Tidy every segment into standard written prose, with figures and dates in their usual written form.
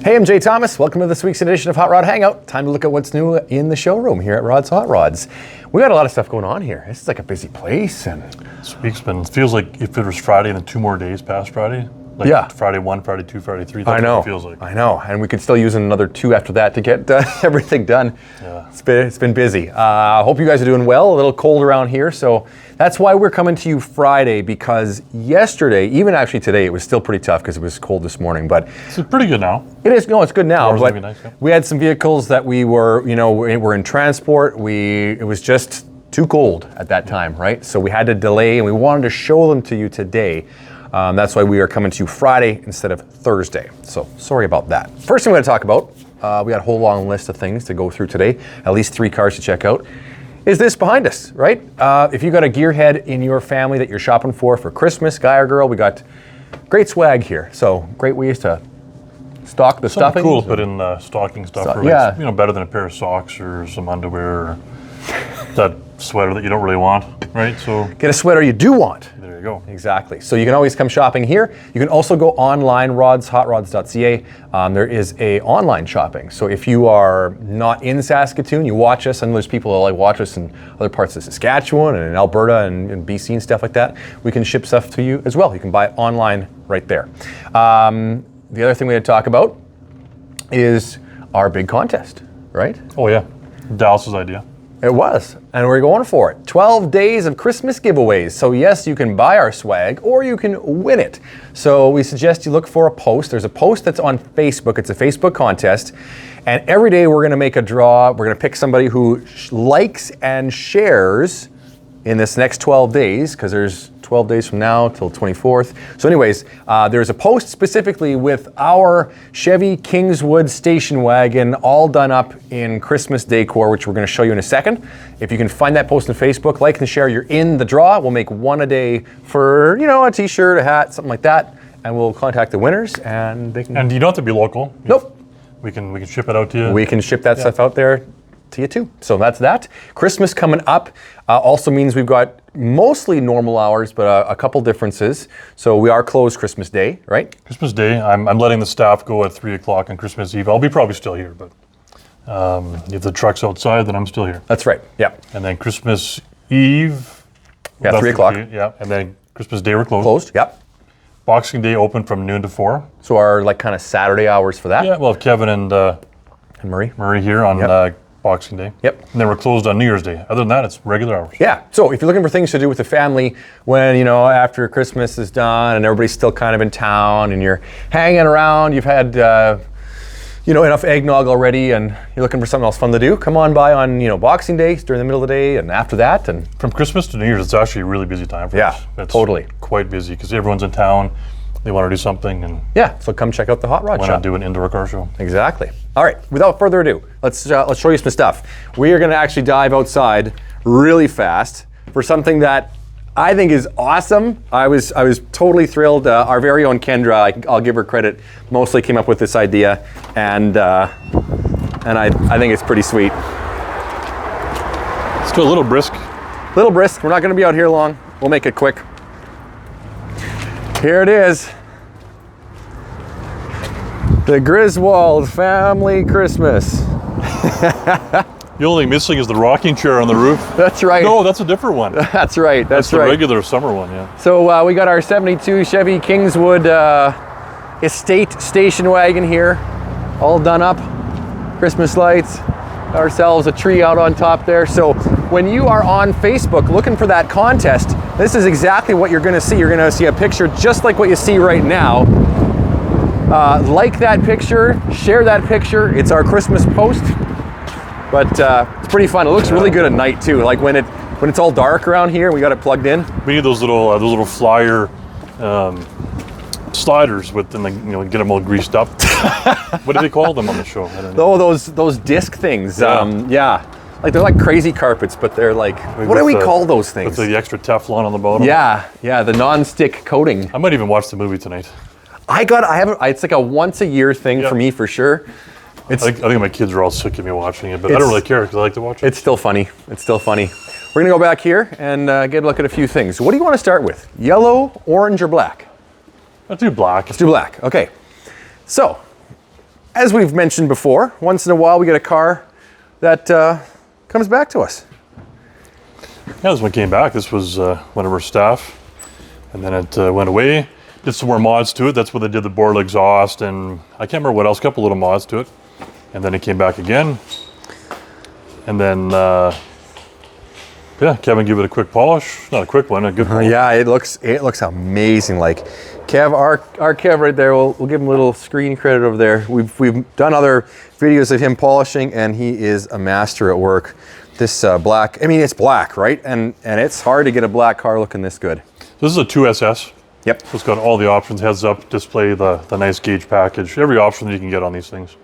Hey, I'm Jay Thomas. Welcome to this week's edition of Hot Rod Hangout. Time to look at what's new in the showroom here at Rod's Hot Rods. We got a lot of stuff going on here. This is like a busy place. And this week's been, feels like if it was Friday and then 2 more days past Friday. Like yeah. Friday 1, Friday 2, Friday 3. I know. What it feels like. I know. And we could still use another 2 after that to get everything done. Yeah. It's been busy. Hope you guys are doing well. A little cold around here. So that's why we're coming to you Friday, because yesterday, even actually today, it was still pretty tough because it was cold this morning. But it's pretty good now. It is. No, it's good now. But nice, yeah. We had some vehicles that we were, we're in transport. It was just too cold at that time, right? So we had to delay, and we wanted to show them to you today. That's why we are coming to you Friday instead of Thursday. So sorry about that. First thing we're going to talk about, we got a whole long list of things to go through today, at least 3 cars to check out, is this behind us, right? If you got a gearhead in your family that you're shopping for Christmas, guy or girl, we got great swag here. So great ways to stock the stuffing. Cool to put in stocking stuff. Yeah. Better than a pair of socks or some underwear or that sweater that you don't really want, right? So get a sweater you do want. There you go. Exactly. So you can always come shopping here. You can also go online, rodshotrods.ca. There is a online shopping. So if you are not in Saskatoon, you watch us, and there's people that like watch us in other parts of Saskatchewan and in Alberta and BC and stuff like that, we can ship stuff to you as well. You can buy it online right there. The other thing we had to talk about is our big contest, right? Oh yeah, Dallas's idea. It was, and we're going for it. 12 days of Christmas giveaways. So yes, you can buy our swag or you can win it. So we suggest you look for a post. There's a post that's on Facebook. It's a Facebook contest. And every day we're gonna make a draw. We're gonna pick somebody who likes and shares in this next 12 days, because there's 12 days from now till 24th. So anyways, there's a post specifically with our Chevy Kingswood station wagon all done up in Christmas decor, which we're gonna show you in a second. If you can find that post on Facebook, like and share, you're in the draw. We'll make 1 a day for, a t-shirt, a hat, something like that. And we'll contact the winners and they can... And you don't have to be local. Nope. We can ship it out to you. We can ship that stuff out there to you too. So that's that. Christmas coming up also means we've got mostly normal hours, but a couple differences. So we are closed Christmas Day, right? Christmas Day, I'm letting the staff go at 3 o'clock on Christmas Eve. I'll be probably still here, but if the truck's outside, then I'm still here. That's right, yeah. And then Christmas Eve. Yeah, 3 o'clock. Yeah, and then Christmas Day we're closed. Closed, yep. Boxing Day open from noon to 4. So our kind of Saturday hours for that? Yeah, we'll have Kevin and Murray here on Boxing Day. Yep. And then we're closed on New Year's Day. Other than that, it's regular hours. Yeah. So if you're looking for things to do with the family when, after Christmas is done and everybody's still kind of in town and you're hanging around, you've had, enough eggnog already and you're looking for something else fun to do, come on by on, Boxing Day during the middle of the day and after that. And from Christmas to New Year's, it's actually a really busy time for us. Yeah, totally. Quite busy because everyone's in town. They want to do something, and so come check out the Hot Rod why Shop. not do an indoor car show? Exactly. All right, without further ado, let's show you some stuff. We are going to actually dive outside really fast for something that I think is awesome. I was totally thrilled. Our very own Kendra, I'll give her credit, mostly came up with this idea, and I think it's pretty sweet. It's still a little brisk. Little brisk. We're not going to be out here long. We'll make it quick. Here it is. The Griswold Family Christmas. The only thing missing is the rocking chair on the roof. That's right. No, that's a different one. That's right. That's the regular summer one, yeah. So we got our 72 Chevy Kingswood estate station wagon here, all done up. Christmas lights. Got ourselves a tree out on top there. So when you are on Facebook looking for that contest, this is exactly what you're going to see. You're going to see a picture just like what you see right now. Like that picture, share that picture. It's our Christmas post, but it's pretty fun. It looks really good at night too. Like when it's all dark around here, we got it plugged in. We need those little flyer sliders with them, get them all greased up. What do they call them on the show? I don't know. Oh, those disc things. Yeah. Like they're like crazy carpets, but they're like, what do we call those things? With the extra Teflon on the bottom. Yeah, the non-stick coating. I might even watch the movie tonight. It's like a once a year thing for me for sure. I think my kids are all sick of me watching it, but I don't really care because I like to watch it. It's still funny. We're gonna go back here and get a look at a few things. What do you want to start with? Yellow, orange, or black? Let's do black. Let's do black, okay. So, as we've mentioned before, once in a while we get a car that comes back to us. Yeah, this one came back. This was one of our staff, and then it went away. Did some more mods to it. That's where they did the bored exhaust, and I can't remember what else. A couple little mods to it, and then it came back again. And then, yeah, Kevin gave it a quick polish. Not a quick one, a good polish. Yeah, it looks amazing. Like Kev, our Kev right there. We'll give him a little screen credit over there. We've done other videos of him polishing, and he is a master at work. This black, I mean, it's black, right? And it's hard to get a black car looking this good. This is a 2SS. Yep. So it's got all the options, heads up display, the nice gauge package, every option that you can get on these things.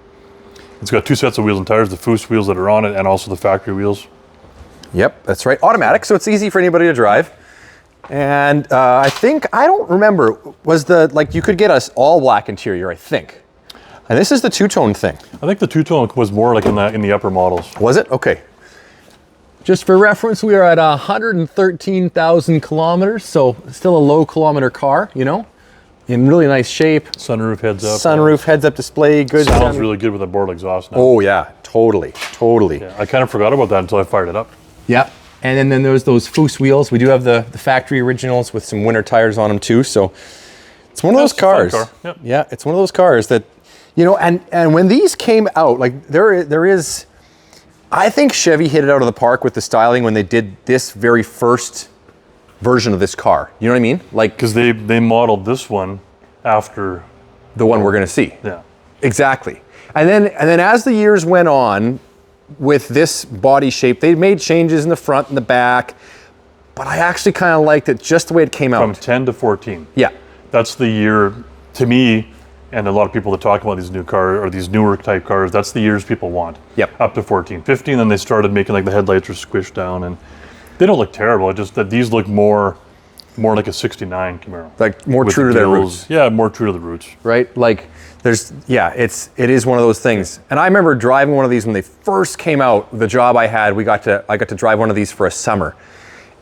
It's got 2 sets of wheels and tires, the Foose wheels that are on it, and also the factory wheels. Yep, that's right. Automatic, so it's easy for anybody to drive. And I don't remember, you could get us all black interior, I think. And this is the two-tone thing. I think the two-tone was more like in the upper models. Was it? Okay. Just for reference, we are at 113,000 kilometers, so still a low kilometer car, you know, in really nice shape. Sunroof heads up. Sunroof heads up display, good. Sounds really good with a bored exhaust now. Oh yeah, totally. Yeah, I kind of forgot about that until I fired it up. Yeah, and then there's those Foose wheels. We do have the factory originals with some winter tires on them too, so it's one of those cars. Car. Yep. Yeah, it's one of those cars that, you know, and when these came out, like there is, I think Chevy hit it out of the park with the styling when they did this very first version of this car. You know what I mean? Like, because they modeled this one after the one we're going to see. Yeah. Exactly. And then as the years went on with this body shape, they made changes in the front and the back, but I actually kind of liked it just the way it came out. From 10 to 14. Yeah. That's the year, to me, and a lot of people that talk about these new cars or these newer type cars, that's the years people want. Yep. Up to 14. 15, then they started making like the headlights are squished down, and they don't look terrible. It's just that these look more like a 69 Camaro. Like more With true the to their gills. roots. Yeah, more true to the roots. Right? Like it is one of those things. And I remember driving one of these when they first came out. The job I had, I got to drive one of these for a summer.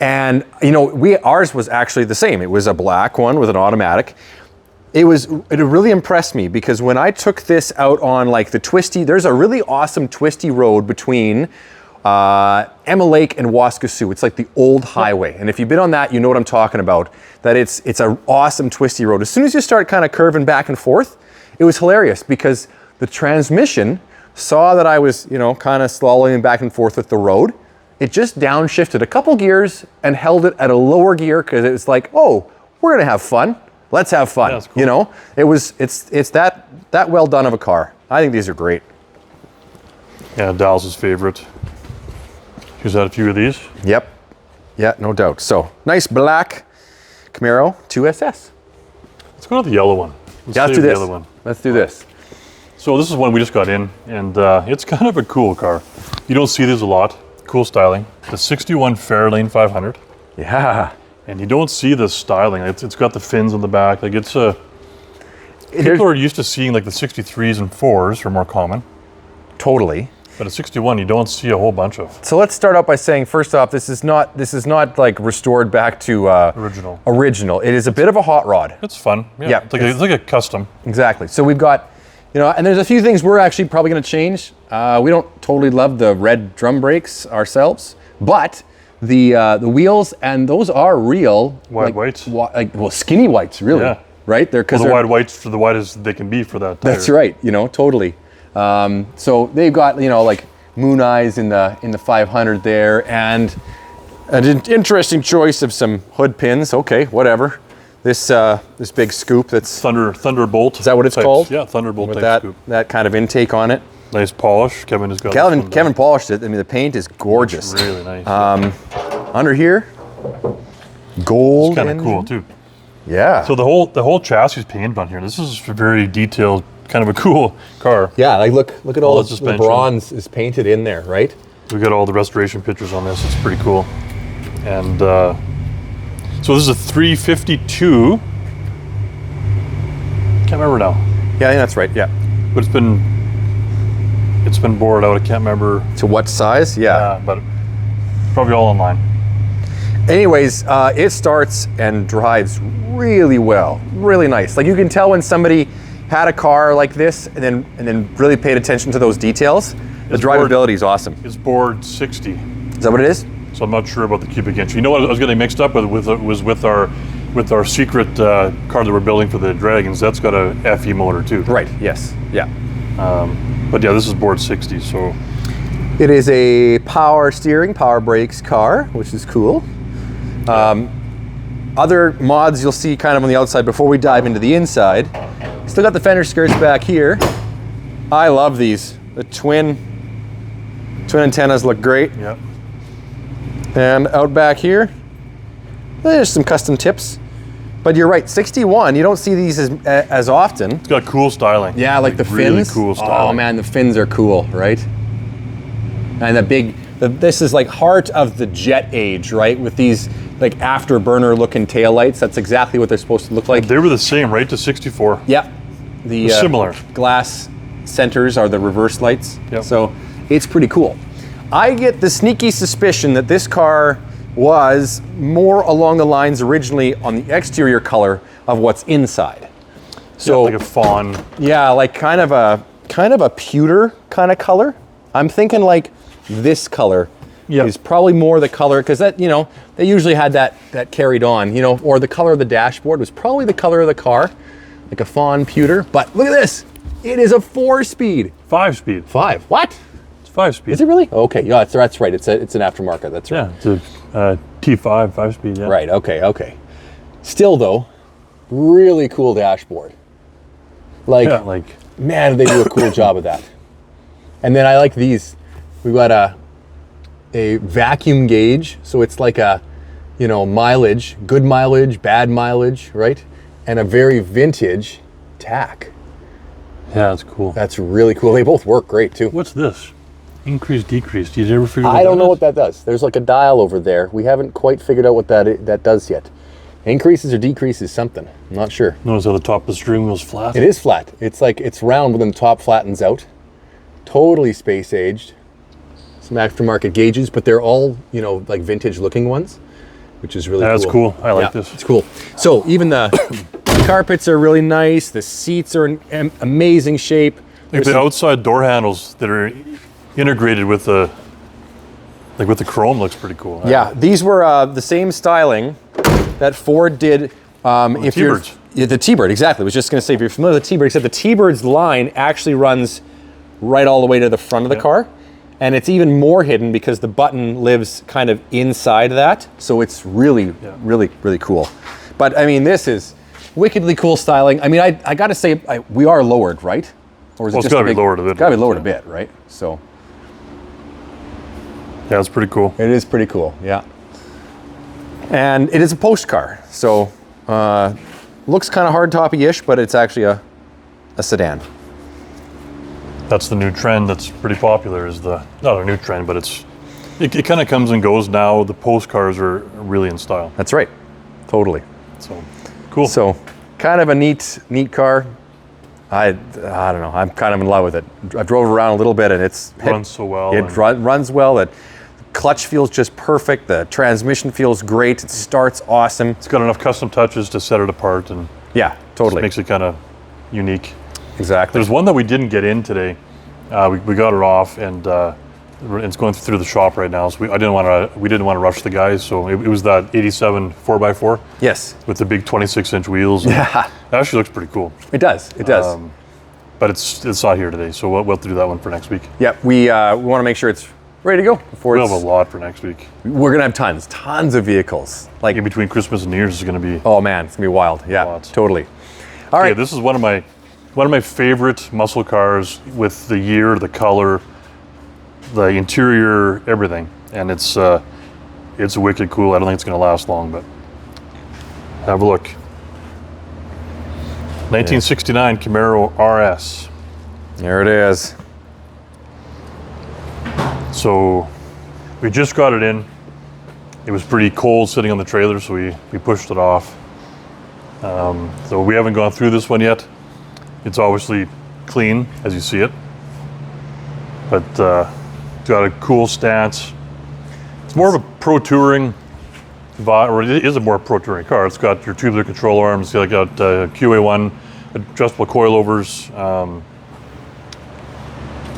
And you know, ours was actually the same. It was a black one with an automatic. It really impressed me because when I took this out on like the twisty, there's a really awesome twisty road between Emma Lake and Waskesiu. It's like the old highway. And if you've been on that, you know what I'm talking about. That it's an awesome twisty road. As soon as you start kind of curving back and forth, it was hilarious because the transmission saw that I was, you know, kind of slowing back and forth with the road. It just downshifted a couple gears and held it at a lower gear because it was like, oh, we're gonna have fun. Let's have fun. Yeah, cool. You know, it's that well done of a car. I think these are great. Yeah, Dallas's favorite. He's had a few of these. Yep. Yeah, no doubt. So nice black Camaro 2SS. Let's go to the yellow one. Let's do this. Let's do this. So this is one we just got in, and it's kind of a cool car. You don't see these a lot. Cool styling. The 61 Fairlane 500. Yeah. And you don't see the styling. It's got the fins on the back. Like people are used to seeing like the 63s and 4s are more common. Totally. But a 61 you don't see a whole bunch of. So let's start out by saying, first off, this is not like restored back to original. It is a bit of a hot rod. It's fun. Yeah. It's like a custom. Exactly. So we've got, you know, and there's a few things we're actually probably going to change. We don't totally love the red drum brakes ourselves, but the wheels, and those are real wide whites, skinny whites, really. Yeah. Right? They're the wide whites for the wide as they can be for that tire. That's right. You know, totally. So they've got, you know, like moon eyes in the 500 there, and an interesting choice of some hood pins. Okay, whatever. This big scoop that's Thunderbolt. Is that what it's called? Yeah, Thunderbolt with type scoop. That kind of intake on it. Nice polish. Kevin has got. Kevin polished it. I mean, the paint is gorgeous. It's really nice. Under here, gold. It's kind of cool too. Yeah. So the whole chassis is painted on here. This is a very detailed, kind of a cool car. Yeah, like look at all the bronze is painted in there, right? We got all the restoration pictures on this. It's pretty cool. And so this is a 352. Can't remember now. Yeah, I think that's right. Yeah. But it's been bored out. I can't remember to what size. Yeah. But probably all online. Anyways, it starts and drives really well, really nice. Like you can tell when somebody had a car like this and then really paid attention to those details, the drivability is awesome. It's board 60. Is that what it is? So I'm not sure about the cubic inch. You know what I was getting mixed up with our secret car that we're building for the Dragons. That's got a FE motor too. Right. Yes. Yeah. But yeah, this is board 60. So it is a power steering, power brakes car, which is cool. Other mods you'll see kind of on the outside before we dive into the inside. Still got the fender skirts back here. I love these. The twin antennas look great. yeah, And out back here, there's some custom tips. But you're right, 61, you don't see these as often. it's got cool styling. Yeah, like the really fins. cool styling. Oh man, the fins are cool, right? And this is like heart of the jet age, right? With these like afterburner looking taillights. That's exactly what they're supposed to look like. They were the same, right? To 64. Yeah. The similar. glass centers are the reverse lights. Yep. So it's pretty cool. I get the sneaky suspicion that this car was more along the lines originally on the exterior color of what's inside. So like a fawn. yeah, like kind of a pewter kind of color. I'm thinking like this color is probably more the color, because that, you know, they usually had that carried on, you know, or the color of the dashboard was probably the color of the car, like a fawn pewter. But look at this, it is a 4-speed. 5-speed. 5? What? It's 5-speed. Is it really? Okay, yeah, that's right. It's an aftermarket. That's right. Yeah, it's a T5 5-speed. Yeah. Right. Okay. Still though, really cool dashboard. Like, Yeah, like man, they do a cool job of that. And then I like these. We've got a vacuum gauge, so it's like a, you know, mileage, good mileage, bad mileage, right? And a very vintage tack. yeah, it's cool. That's really cool. They both work great too. What's this? Increase, decrease. Did you ever figure out I don't know what that does. There's like a dial over there. We haven't quite figured out what that does yet. Increases or decreases something. I'm not sure. Notice how the top of the steering wheel's flat? It is flat. It's like it's round, but then the top flattens out. Totally space aged. Some aftermarket gauges, but they're all, you know, like vintage looking ones, which is really cool. That's cool. I like this. It's cool. So even the carpets are really nice. The seats are in amazing shape. Like the outside door handles that are integrated with the chrome looks pretty cool. Yeah, these were the same styling that Ford did. If T-Birds. The T-Bird, exactly. I was just going to say, if you're familiar with the T-Bird, except the T-Bird's line actually runs right all the way to the front of the car. And it's even more hidden because the button lives kind of inside that. So it's really, really, really cool. But I mean, this is wickedly cool styling. I mean, I got to say, we are lowered, right? Or is Well, it's got to be lowered a bit. It's got to be lowered a bit, right? So yeah, it's pretty cool. it is pretty cool, yeah. And it is a post car. So looks kind of hardtoppy-ish, but it's actually a sedan. That's the new trend that's pretty popular, is not a new trend, but it kind of comes and goes now. The post cars are really in style. That's right, totally. So cool. So kind of a neat car. I don't know, I'm kind of in love with it. I drove around a little bit and it runs so well. It runs well. The clutch feels just perfect. The transmission feels great. It starts awesome. It's got enough custom touches to set it apart, and Yeah, totally. makes it kind of unique. Exactly. There's one that we didn't get in today. We got it off, and it's going through the shop right now. So we didn't want to rush the guys. So it was that 87 4x4 Yes, with the big 26-inch wheels. Yeah. It actually looks pretty cool. it does. It does. But it's not here today, so we'll have to do that one for next week. Yeah, we want to make sure it's ready to go before We'll have a lot for next week. We're gonna have tons of vehicles. Like, In between Christmas and New Year's is going to be. oh man, it's gonna be wild. Yeah, Lots. totally. All right. Yeah, this is one of my favorite muscle cars, with the year, the color, the interior, everything, and it's wicked cool. I don't think it's going to last long, but have a look. 1969 Camaro RS. There it is. So we just got it in. It was pretty cold sitting on the trailer, so we pushed it off. So we haven't gone through this one yet. It's obviously clean as you see it, but it's got a cool stance. It's more of a pro touring vibe, or it is a more pro touring car. It's got your tubular control arms. It's got QA1 adjustable coilovers,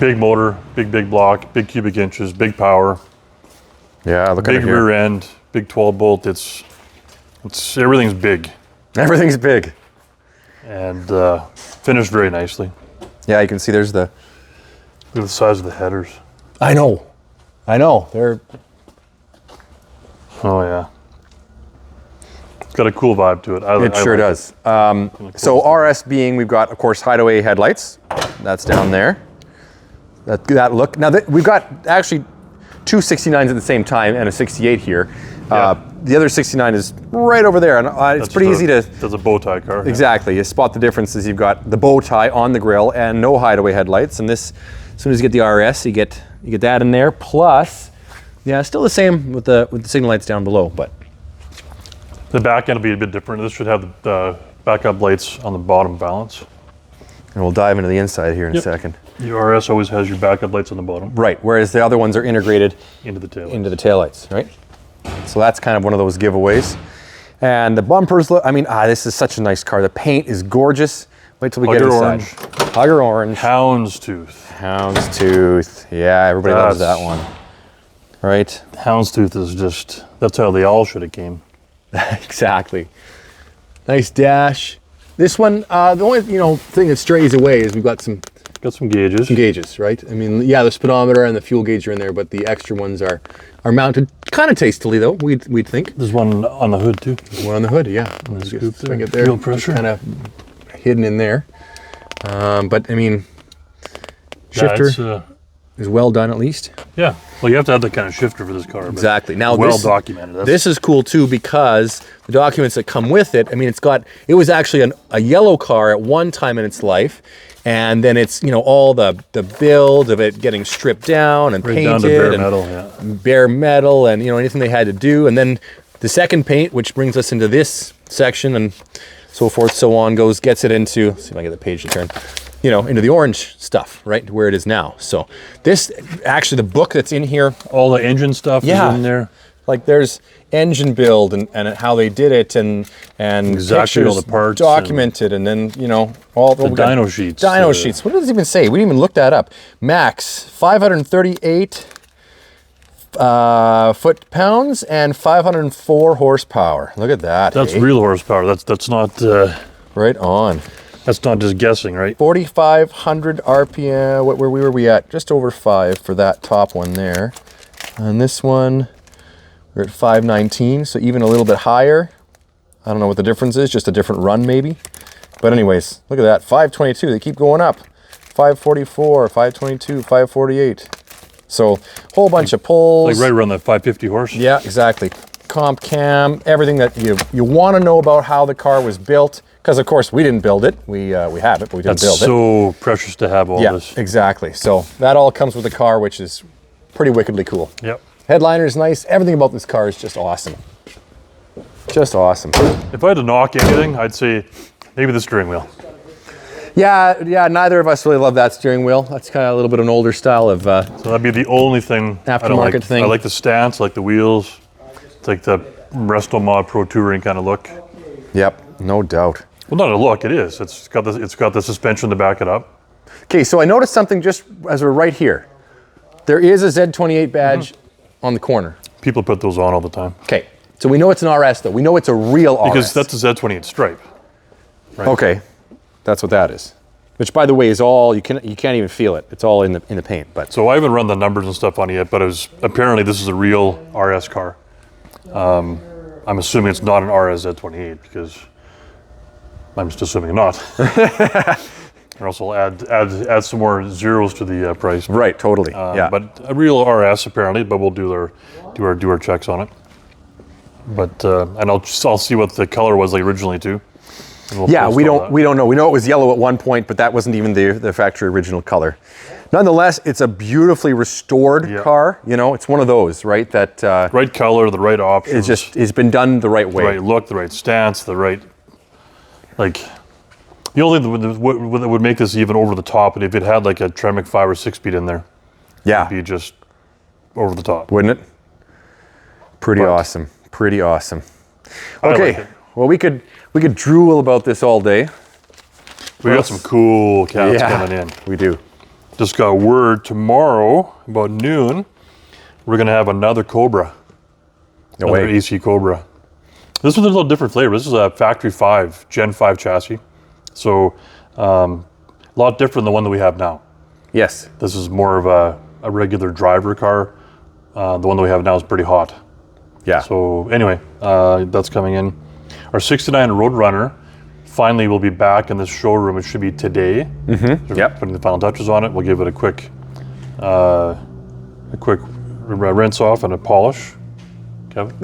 big motor, big block, big cubic inches, big power. Yeah, look at it big here. rear end, big 12 bolt. It's everything's big Everything's big. and finished very nicely. Yeah, you can see there's the. Look at the size of the headers. I know. They're. Oh yeah, it's got a cool vibe to it. It sure does. So RS being, we've got, of course, hideaway headlights. That's down there. That look. Now we've got actually two 69s at the same time and a 68 here. Yeah. The other 69 is right over there, and it's pretty easy to. That's a bow tie car. Exactly. You spot the differences. You've got the bow tie on the grille and no hideaway headlights. And this, as soon as you get the RS, you get that in there. Plus, yeah, still the same with the signal lights down below, but The back end will be a bit different. This should have the backup lights on the bottom balance. and we'll dive into the inside here in a second. The RS always has your backup lights on the bottom. Right. Whereas the other ones are integrated Into the tail. into the taillights, right? So that's kind of one of those giveaways. And the bumpers look, I mean, this is such a nice car. The paint is gorgeous. Wait till we get inside. Hugger orange. Houndstooth. Houndstooth. Yeah, everybody loves that one. Right? Houndstooth is just, that's how they all should have came. Exactly. Nice dash. This one, the only thing that strays away is we've got some Got some gauges. gauges, right? I mean, yeah, the speedometer and the fuel gauge are in there, but the extra ones are mounted kind of tastily, though. We'd think. There's one on the hood too. One on the hood, yeah. Let's Just scoop there. swing it there. Fuel pressure. Kind of hidden in there. But I mean, shifter is well done at least. Yeah. Well, you have to have that kind of shifter for this car. But Exactly. Now well documented. This is cool too because the documents that come with it. I mean, it was actually a yellow car at one time in its life, and then it's all the build of it getting stripped down and painted down to bare and metal. Yeah. bare metal and anything they had to do, and then the second paint, which brings us into this section and so forth, so on, gets it into. Let's see if I get the page to turn. Into the orange stuff, right, where it is now. So this, actually, the book that's in here, All the engine stuff is in there. like there's engine build and how they did it and Exactly all pictures the parts documented and then all The dyno sheets. Dyno sheets. What does it even say? We didn't even look that up. Max 538 foot-pounds and 504 horsepower. Look at that. That's real horsepower. That's not. Right on. That's not just guessing, right? 4,500 RPM. Where were we at? Just over 5 for that top one there. And this one, we're at 519, so even a little bit higher. I don't know what the difference is, just a different run maybe. But anyways, look at that, 522, they keep going up. 544, 522, 548. So, whole bunch of pulls. Like right around that 550 horse. Yeah, exactly. Comp cam, everything that you want to know about how the car was built. Because of course we didn't build it. We have it, but we didn't build it. That's so precious to have all this. Yeah, exactly. So that all comes with the car, which is pretty wickedly cool. Yep. Headliner is nice. Everything about this car is just awesome. Just awesome. If I had to knock anything, I'd say maybe the steering wheel. Yeah. Neither of us really love that steering wheel. That's kind of a little bit of an older style of. So that'd be the only thing I don't Aftermarket like. thing. I like the stance, I like the wheels. It's like the Resto Mod Pro Touring kind of look. Yep, no doubt. Well, not a look. It is. It's got the suspension to back it up. Okay, so I noticed something just as we're right here. There is a Z28 badge on the corner. People put those on all the time. Okay, so we know it's an RS though. We know it's a real RS. Because that's a Z28 stripe. Right? Okay, that's what that is. Which, by the way, is all you can't even feel it. It's all in the paint. But So I haven't run the numbers and stuff on it yet, but apparently this is a real RS car. I'm assuming it's not an RS Z28 because I'm just assuming not. Or else I'll add some more zeros to the price. right, totally. Yeah. But a real RS apparently, but we'll do our checks on it. But and I'll see what the color was like originally too. Yeah, we don't know. We know it was yellow at one point, but that wasn't even the factory original color. Nonetheless, it's a beautifully restored car. It's one of those, right? That right color, the right options. it's been done the right way. The right look, the right stance, the right the only thing that would make this even over the top, and if it had like a Tremec 5 or 6-speed in there, Yeah, it'd be just over the top. wouldn't it? Pretty awesome. Pretty awesome. I Okay, like it. well we could drool about this all day. We got some cool cats coming in. We do. Just got word tomorrow about noon, we're gonna have another Cobra. No another way. AC Cobra. This one's a little different flavor. This is a Factory 5, Gen 5 chassis. So a lot different than the one that we have now. Yes. This is more of a regular driver car. The one that we have now is pretty hot. Yeah. So anyway, that's coming in. Our 69 Roadrunner finally will be back in this showroom. It should be today. Mm-hmm. Yep. Putting the final touches on it. We'll give it a quick rinse off and a polish. Kevin.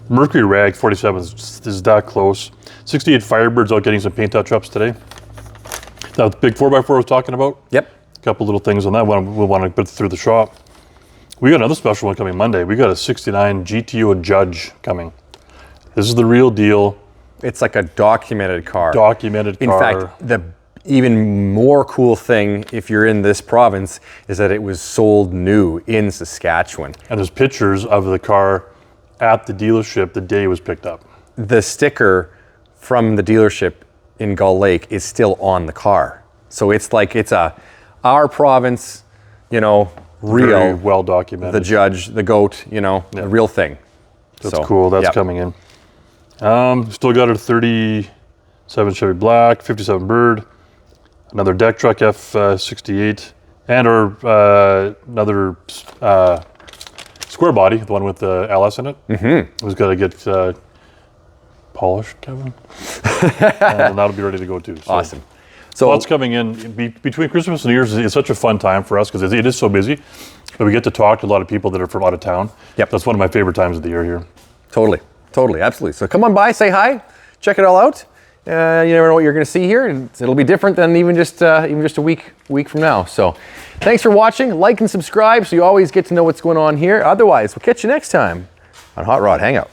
Mercury Rag 47 is that close. 68 Firebirds out getting some paint touch-ups today. That big 4x4 I was talking about. Yep. A couple little things on that one we'll want to put through the shop. We got another special one coming Monday. We got a 69 GTO Judge coming. This is the real deal. It's like a documented car. Documented In car. fact, the even more cool thing, if you're in this province, is that it was sold new in Saskatchewan. And there's pictures of the car at the dealership the day it was picked up. The sticker from the dealership in Gull Lake is still on the car. So it's like our province, real. Very well documented. The Judge, the goat, the real thing. That's cool. That's coming in. Still got a 37 Chevy Black, 57 Bird, another deck truck F68, and our another square body, the one with the LS in it. Mm-hmm. We've got to get polished, Kevin, and that'll be ready to go too. So. Awesome. So lots coming in between Christmas and New Year's. It's such a fun time for us because it is so busy, but we get to talk to a lot of people that are from out of town. Yep. That's one of my favorite times of the year here. Totally, absolutely. So come on by, say hi, check it all out. You never know what you're going to see here, and it'll be different than even just a week from now. So thanks for watching. Like and subscribe so you always get to know what's going on here. Otherwise, we'll catch you next time on Hot Rod Hangout.